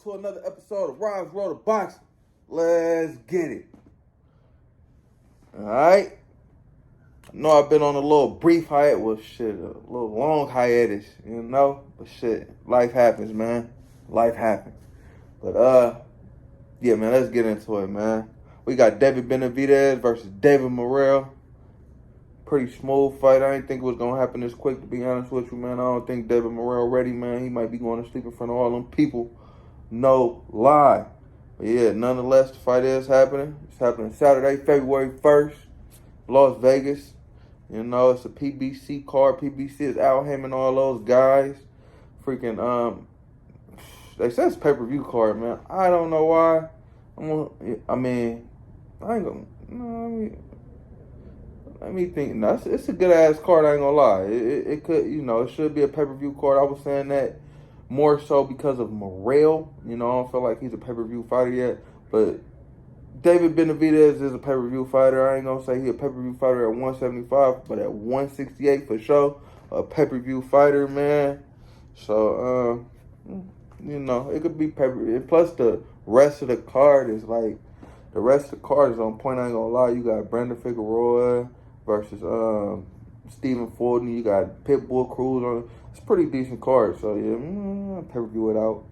to another episode of Rhymes Roll the Boxing. Let's get it. Alright. I know I've been on a little brief hiatus. Well, shit, a little long hiatus, you know? But shit, life happens, man. Life happens. But, yeah, man, let's get into it, man. We got David Benavidez versus David Morrell. Pretty smooth fight. I didn't think it was going to happen this quick, to be honest with you, man. I don't think David Morrell ready, man. He might be going to sleep in front of all them people. No lie. But yeah, nonetheless, the fight is happening. It's happening Saturday, February 1st, Las Vegas. You know, it's a PBC card. PBC is Al Heyman, all those guys. Freaking, they say it's pay-per-view card, man. I don't know why. Let me think. No, it's a good-ass card, I ain't gonna lie. It could, you know, it should be a pay-per-view card. I was saying that more so because of Morrell. You know, I don't feel like he's a pay-per-view fighter yet. But David Benavidez is a pay-per-view fighter. I ain't gonna say he's a pay-per-view fighter at 175, but at 168 for sure, a pay-per-view fighter, man. So, you know, it could be pay-per-view. Plus, the rest of the card is like, the rest of the card is on point. I ain't gonna lie. You got Brandon Figueroa versus Stephen Fulton. You got Pitbull Cruz on. It's a pretty decent card. So yeah, pay-per-view it out.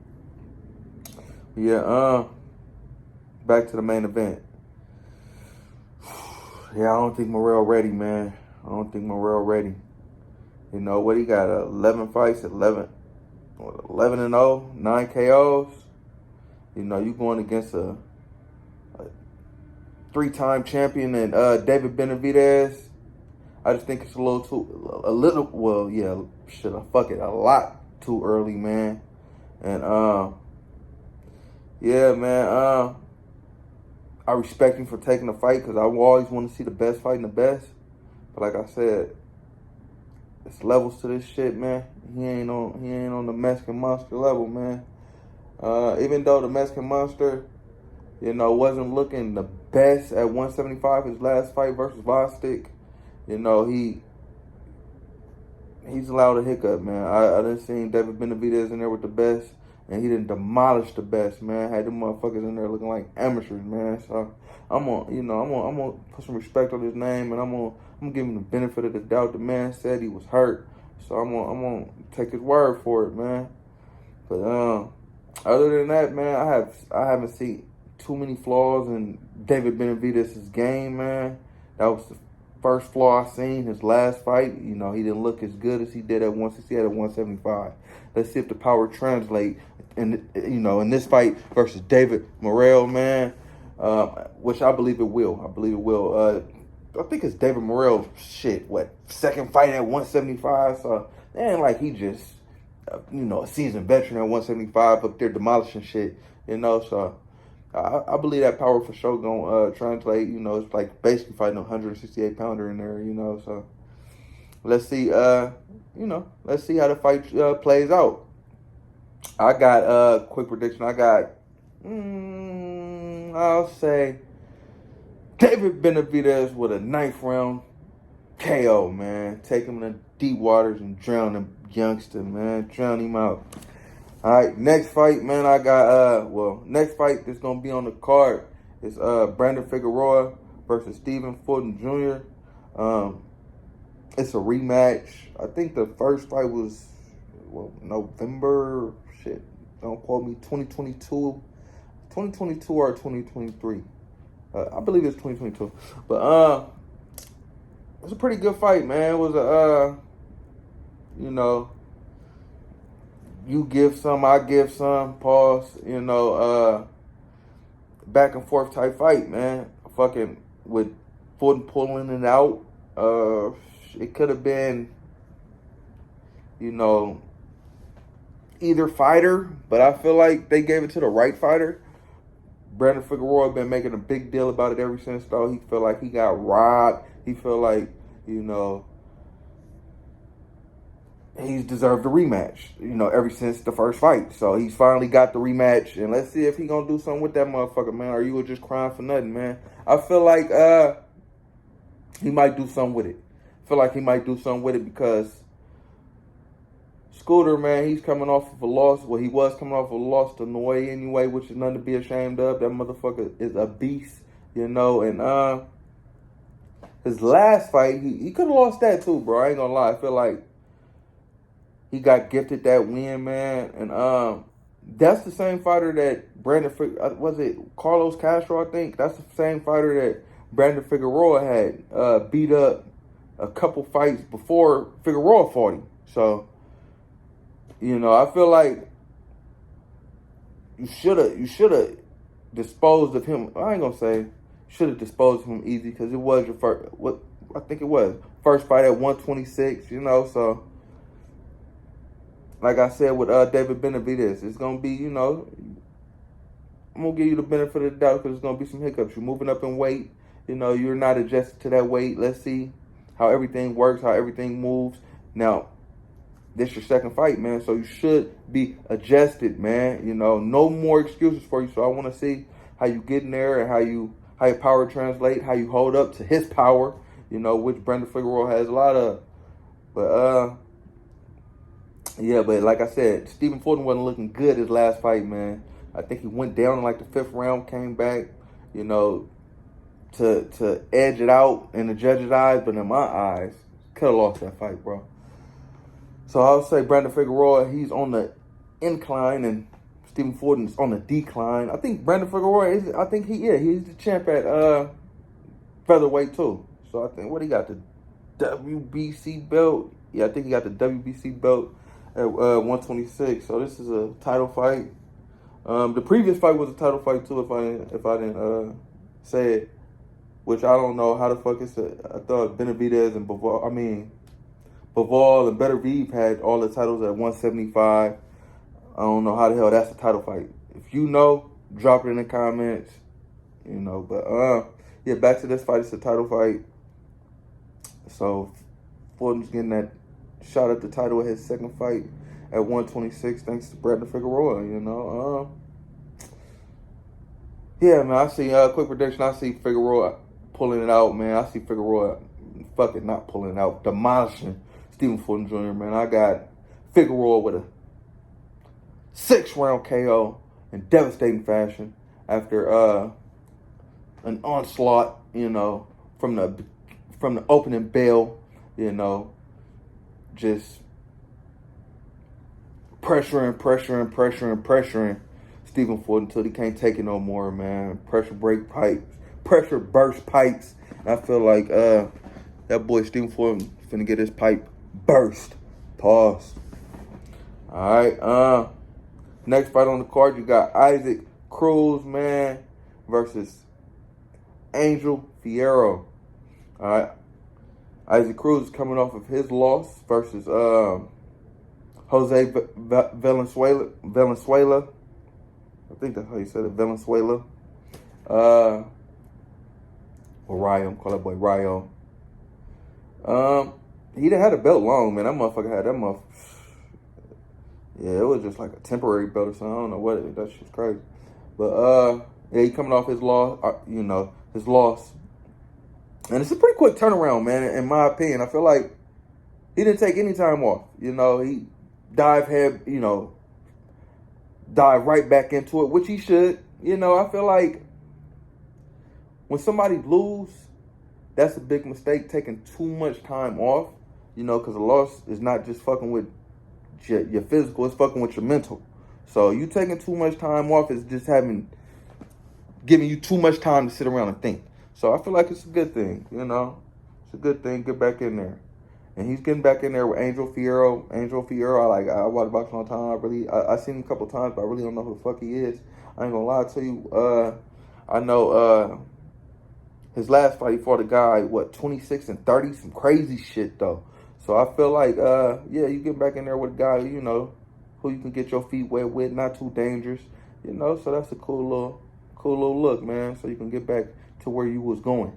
Yeah, back to the main event. Yeah, I don't think Morrell ready, man. I don't think Morrell ready. You know what, he got 11 fights, 11 and 0, 9 KOs. You know, you going against a three-time champion and David Benavidez. I just think it's a lot too early, man. And yeah, man, I respect him for taking the fight because I always want to see the best fighting the best. But like I said, it's levels to this shit, man. He ain't on the Mexican Monster level, man. Even though the Mexican Monster, you know, wasn't looking the best at 175, his last fight versus Bostic. You know, he's allowed a hiccup, man. I done seen David Benavidez in there with the best, and he didn't demolish the best, man. Had them motherfuckers in there looking like amateurs, man. So I'm gonna put some respect on his name, and I'm gonna give him the benefit of the doubt. The man said he was hurt, so I'm gonna take his word for it, man. But other than that, man, I haven't seen too many flaws in David Benavidez's game, man. That was the first flaw I seen. His last fight, you know, he didn't look as good as he did at 168 at 175. Let's see if the power translate in, you know, in this fight versus David Morrell, man. Which I believe it will. I think it's David Morrell's second fight at 175. So it ain't like he just, you know, a seasoned veteran at 175 up there demolishing shit, you know. So I believe that power for sure gonna translate. You know, it's like basically fighting a 168 pounder in there, you know. So let's see, let's see how the fight plays out. I got a quick prediction. I got, I'll say David Benavidez with a 9th round KO, man. Take him in the deep waters and drown him, youngster, man. Drown him out. All right, next fight, man, I got, next fight that's going to be on the card is Brandon Figueroa versus Stephen Fulton Jr. It's a rematch. I think the first fight was, November, don't quote me, 2022 or 2023. I believe it's 2022. But it was a pretty good fight, man. It was a, you know, you give some, I give some, pause, you know, back and forth type fight, man. Fucking with Fulton pulling it out. It could have been, you know, either fighter, but I feel like they gave it to the right fighter. Brandon Figueroa been making a big deal about it ever since, though. He felt like he got robbed. He felt like, you know, he's deserved a rematch, you know, ever since the first fight. So he's finally got the rematch, and let's see if he gonna do something with that motherfucker, man, or you were just crying for nothing, man. I feel like he might do something with it. Because Scooter, man, he's coming off of a loss. Well, he was coming off of a loss to Noy anyway, which is nothing to be ashamed of. That motherfucker is a beast, you know. And his last fight, he could have lost that too, bro. I ain't gonna lie. I feel like he got gifted that win, man. And that's the same fighter that was it Carlos Castro, I think? That's the same fighter that Brandon Figueroa had beat up a couple fights before Figueroa fought him. So, you know, I feel like you should have disposed of him. I ain't gonna say should have disposed of him easy, because it was your first. What I think it was first fight at 126. You know, so like I said with David Benavidez, it's gonna be, you know, I'm gonna give you the benefit of the doubt because there's gonna be some hiccups. You're moving up in weight. You know, you're not adjusted to that weight. Let's see how everything works, how everything moves. Now, this your second fight, man, so you should be adjusted, man. You know, no more excuses for you. So I want to see how you get in there and how your power translate, how you hold up to his power, you know, which Brandon Figueroa has a lot of. But yeah, but like I said, Stephen Fulton wasn't looking good his last fight, man. I think he went down in like the 5th round, came back, you know, to edge it out in the judge's eyes, but in my eyes, could have lost that fight, bro. So I'll say Brandon Figueroa, he's on the incline, and Stephen Fulton's on the decline. I think Brandon Figueroa he's the champ at featherweight too. So I think what he got, the WBC belt. Yeah, I think he got the WBC belt at 126. So this is a title fight. The previous fight was a title fight too, if I didn't say it, which I don't know how the fuck it's. I thought Benavidez and Bivol and Benavidez had all the titles at 175. I don't know how the hell that's a title fight. If you know, drop it in the comments. You know, but yeah, back to this fight. It's a title fight. So Fulton's getting that shot at the title of his second fight at 126, thanks to Brandon Figueroa. You know, yeah, man. I see quick prediction. I see Figueroa pulling it out, man. I see Figueroa fucking not pulling it out, demolishing Stephen Fulton Jr., man. I got Figueroa with a 6-round KO in devastating fashion after an onslaught, you know, from the opening bell, you know, just pressuring Stephen Fulton until he can't take it no more, man. Pressure burst pipes. And I feel like that boy Stephen Fulton finna get his pipe burst. Pause. All right. Next fight on the card, you got Isaac Cruz, man, versus Angel Fierro. All right. Isaac Cruz is coming off of his loss versus Jose Valenzuela. I think that's how you said it, Valenzuela. Or Ryo, call that boy Ryo. He didn't have the belt long, man. That motherfucker had that motherfucker. Yeah, it was just like a temporary belt or something. I don't know what that shit's crazy. But yeah, he coming off his loss, his loss. And it's a pretty quick turnaround, man, in my opinion. I feel like he didn't take any time off. You know, he dive right back into it, which he should. You know, I feel like when somebody lose, that's a big mistake, taking too much time off, you know, because a loss is not just fucking with your physical, it's fucking with your mental. So you taking too much time off is just giving you too much time to sit around and think. So I feel like it's a good thing, you know. It's a good thing. Get back in there. And he's getting back in there with Angel Fierro. Angel Fierro, I watch boxing all the time. I seen him a couple times, but I really don't know who the fuck he is. I ain't gonna lie to you. I know his last fight, he fought a guy, 26 and 30? Some crazy shit, though. So I feel like, yeah, you get back in there with a guy, you know, who you can get your feet wet with, not too dangerous, you know. So that's a cool little look, man. So you can get back to where you was going,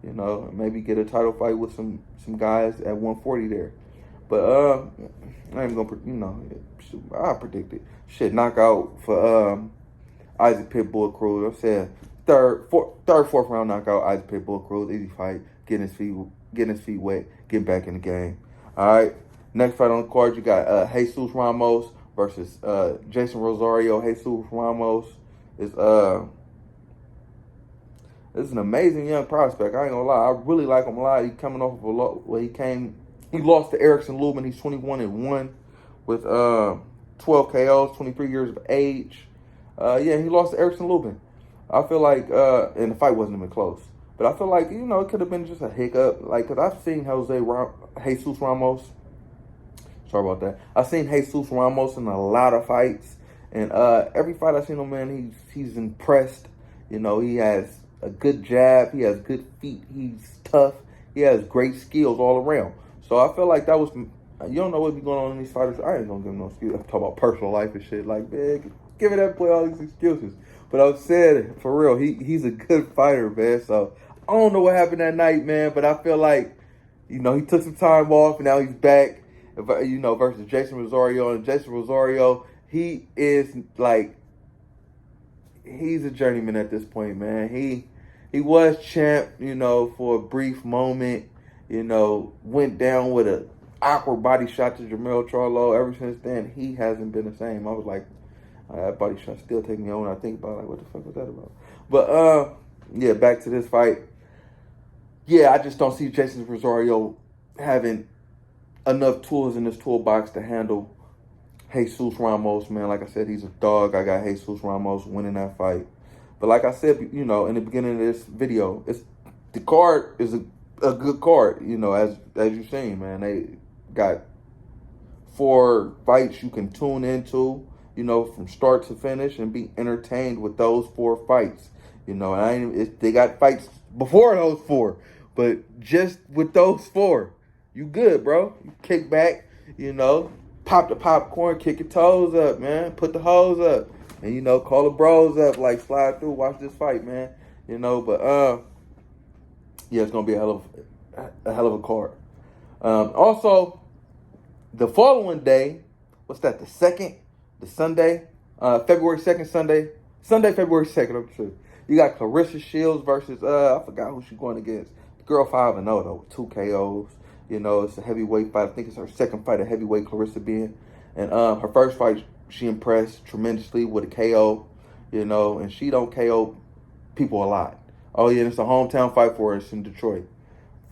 you know, and maybe get a title fight with some guys at 140 there. But I ain't gonna, you know, I predict it. Shit, knockout for Isaac Pitbull Cruz. I said fourth round knockout. Isaac Pitbull Cruz, easy fight. Getting his feet wet. Getting back in the game. All right. Next fight on the card, you got Jesus Ramos versus Jason Rosario. Jesus Ramos is this is an amazing young prospect. I ain't gonna lie. I really like him a lot. He coming off of a lot. Well, he lost to Erickson Lubin. He's 21-1 with 12 KOs, 23 years of age. Yeah, he lost to Erickson Lubin. I feel like, and the fight wasn't even close. But I feel like, it could have been just a hiccup. Like, because I've seen Jesus Ramos. Sorry about that. I've seen Jesus Ramos in a lot of fights. And every fight I've seen him in, he's impressed. He has a good jab. He has good feet. He's tough. He has great skills all around. So I feel like that was, you don't know what be going on in these fighters. I ain't going to give him no excuse. I'm talking about personal life and shit. Like, man, give me that boy all these excuses. But I'm saying, for real, he's a good fighter, man. So I don't know what happened that night, man. But I feel like, he took some time off and now he's back, versus Jason Rosario. And Jason Rosario, he is like, he's a journeyman at this point, man. He was champ, for a brief moment, went down with a awkward body shot to Jermell Charlo. Ever since then, he hasn't been the same. I was like, that body shot still taking me on when I think about it. Like, what the fuck was that about? But, yeah, back to this fight. Yeah, I just don't see Jason Rosario having enough tools in his toolbox to handle Jesus Ramos, man. Like I said, he's a dog. I got Jesus Ramos winning that fight. But like I said, in the beginning of this video, the card is a good card, as you've seen, man. They got 4 fights you can tune into, from start to finish and be entertained with those 4 fights. And they got fights before those 4, but just with those 4, you good, bro. You kick back, pop the popcorn, kick your toes up, man. Put the hose up. And, call the bros up, like, slide through, watch this fight, man. But, yeah, it's going to be a hell of a card. Also, the following day, what's that, the Sunday, February 2nd, Sunday, February 2nd, I'm sure. You got Clarissa Shields versus, I forgot who she's going against. The girl 5-0, though, with 2 KOs. It's a heavyweight fight. I think it's her second fight at heavyweight, Clarissa being. And her first fight, she impressed tremendously with a KO, and she don't KO people a lot. Oh, yeah, it's a hometown fight for her. It's in Detroit.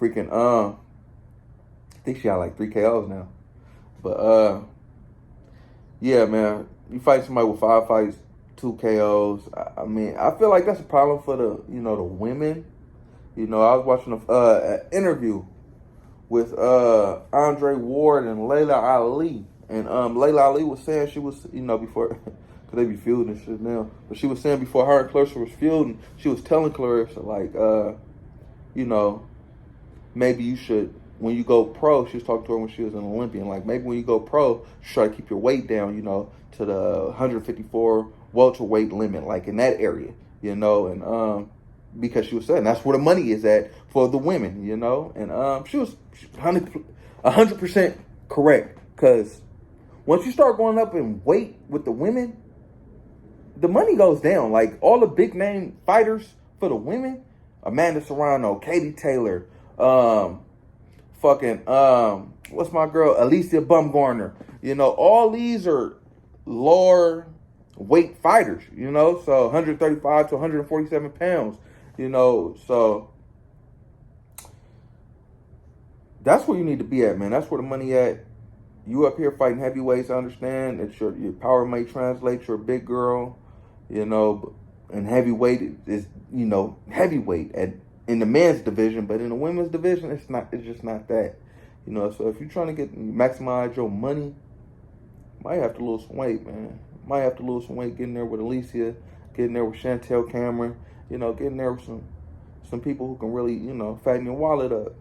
Freaking, I think she got like 3 KOs now. But, yeah, man, you fight somebody with 5 fights, 2 KOs. I mean, I feel like that's a problem for the, the women. I was watching an interview with Andre Ward and Layla Ali. And Layla Ali was saying she was, before, because they be feuding and shit now. But she was saying before her and Clarissa was feuding, she was telling Clarissa, like, maybe you should, when you go pro, she was talking to her when she was an Olympian, like, maybe when you go pro, try to keep your weight down, to the 154 welterweight limit, like in that area, and because she was saying that's where the money is at for the women, and she was 100% correct, because once you start going up in weight with the women, the money goes down. Like, all the big name fighters for the women, Amanda Serrano, Katie Taylor, what's my girl, Alicia Bumgarner, all these are lower weight fighters, so 135 to 147 pounds, so that's where you need to be at, man. That's where the money at. You up here fighting heavyweights, I understand that your power may translate. You're a big girl, and heavyweight is, heavyweight in the men's division, but in the women's division, it's just not that, So if you're trying to maximize your money, might have to lose some weight, man. Might have to lose some weight, getting there with Alicia, getting there with Chantel Cameron, getting there with some people who can really, fatten your wallet up.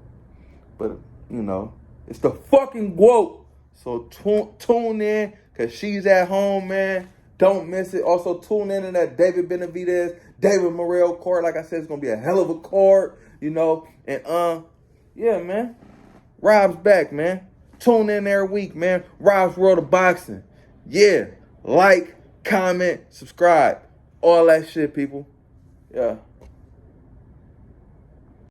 But, it's the fucking GOAT. So tune in, because she's at home, man. Don't miss it. Also, tune in to that David Benavidez, David Morrell card. Like I said, it's going to be a hell of a card, And, yeah, man. Rob's back, man. Tune in every week, man. Rob's World of Boxing. Yeah. Like, comment, subscribe. All that shit, people. Yeah.